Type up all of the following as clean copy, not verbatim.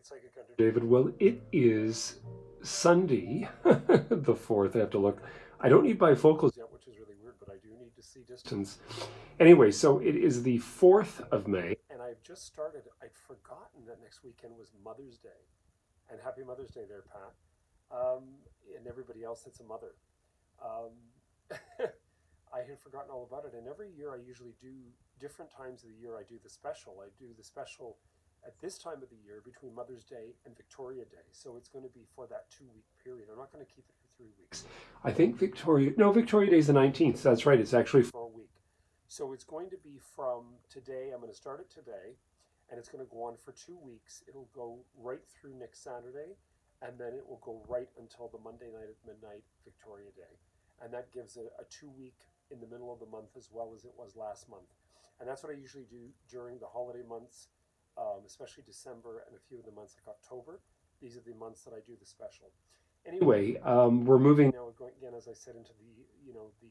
Psychic Hunter David. Well, it is Sunday, the 4th. I have to look. I don't need bifocals yet, which is really weird, but I do need to see distance. Anyway, so it is the 4th of May, and I've just started. I'd forgotten that next weekend was Mother's Day. And happy Mother's Day there, Pat. And everybody else that's a mother. Um, I had forgotten all about it. And every year I usually do different times of the year. I do the special. I do the special at this time of the year between Mother's Day and Victoria Day. So it's going to be for that 2 week period. I'm not going to keep it for 3 weeks. I think Victoria Day is the 19th. That's right. It's actually for a week. So it's going to be from today. I'm going to start it today and it's going to go on for 2 weeks. It'll go right through next Saturday and then it will go right until the Monday night at midnight, Victoria Day. And that gives a 2 week in the middle of the month as well as it was last month. And that's what I usually do during the holiday months, especially December and a few of the months like October. These are the months that I do the special. Anyway, we're moving now again, as I said, into the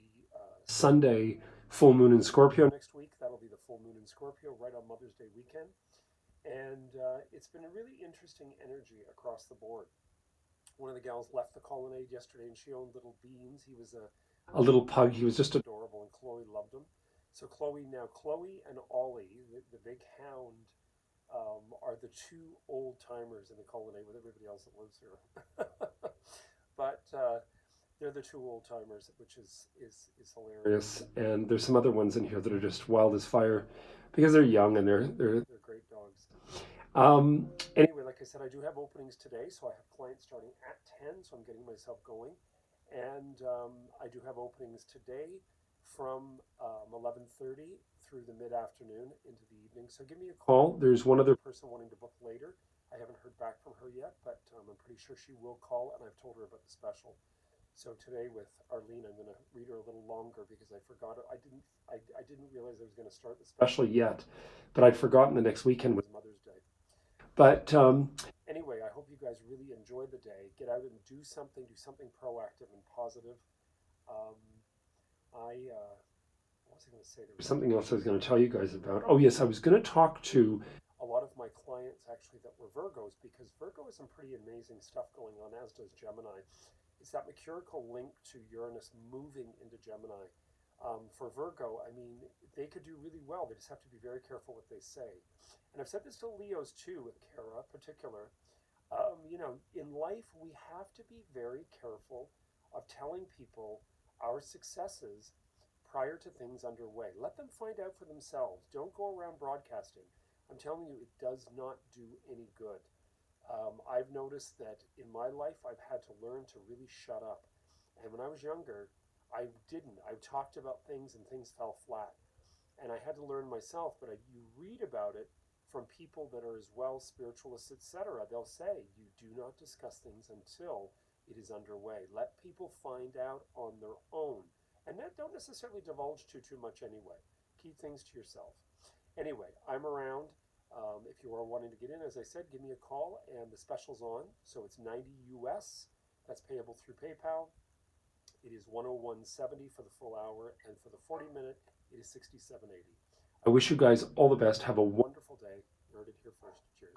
Sunday full moon in Scorpio next week. That'll be the full moon in Scorpio right on Mother's Day weekend. And it's been a really interesting energy across the board. One of the gals left the colonnade yesterday and she owned little Beans. He was a little pug. He was just adorable and Chloe loved him. So Chloe and Ollie, the big hound, are the two old timers in the colonnade with everybody else that lives here. But they're the two old timers, which is hilarious. And there's some other ones in here that are just wild as fire because they're young and they're great dogs. Anyway, like I said, I do have openings today, so I have clients starting at 10, so I'm getting myself going. And I do have openings today from 11:30 through the mid-afternoon into the evening. So give me a call. There's one other person wanting to book later. I haven't heard back from her yet, but I'm pretty ssure she will call, and I've told her about the special. So today with Arlene, I'm going to read her a little longer because I forgot it. I didn't realize I was going to start the special yet, but I'd forgotten the next weekend was Mother's Day. But anyway, I hope you guys really enjoy the day. Get out and do something proactive and positive. Um, what was I going to say? There was something else I was going to tell you guys about. Oh, yes, I was going to talk to a lot of my clients actually that were Virgos because Virgo has some pretty amazing stuff going on, as does Gemini. It's that mercurial link to Uranus moving into Gemini. For Virgo, I mean, they could do really well. They just have to be very careful what they say. And I've said this to Leos too, with Kara in particular. In life, we have to be very careful of telling people our successes prior to things underway. Let them find out for themselves. Don't go around broadcasting. I'm telling you, it does not do any good. I've noticed that in my life, I've had to learn to really shut up. And when I was younger, I didn't. I talked about things and things fell flat. And I had to learn myself, but you read about it from people that are as well spiritualists, etc. They'll say you do not discuss things until it is underway. Let people find out on their own. And that don't necessarily divulge too much anyway. Keep things to yourself. Anyway, I'm around. If you are wanting to get in, as I said, give me a call and the special's on. So it's 90 US. That's payable through PayPal. It is 101.70 for the full hour, and for the 40-minute, it is 67.80. I wish you guys all the best. Have a wonderful day. You heard it here first. Cheers.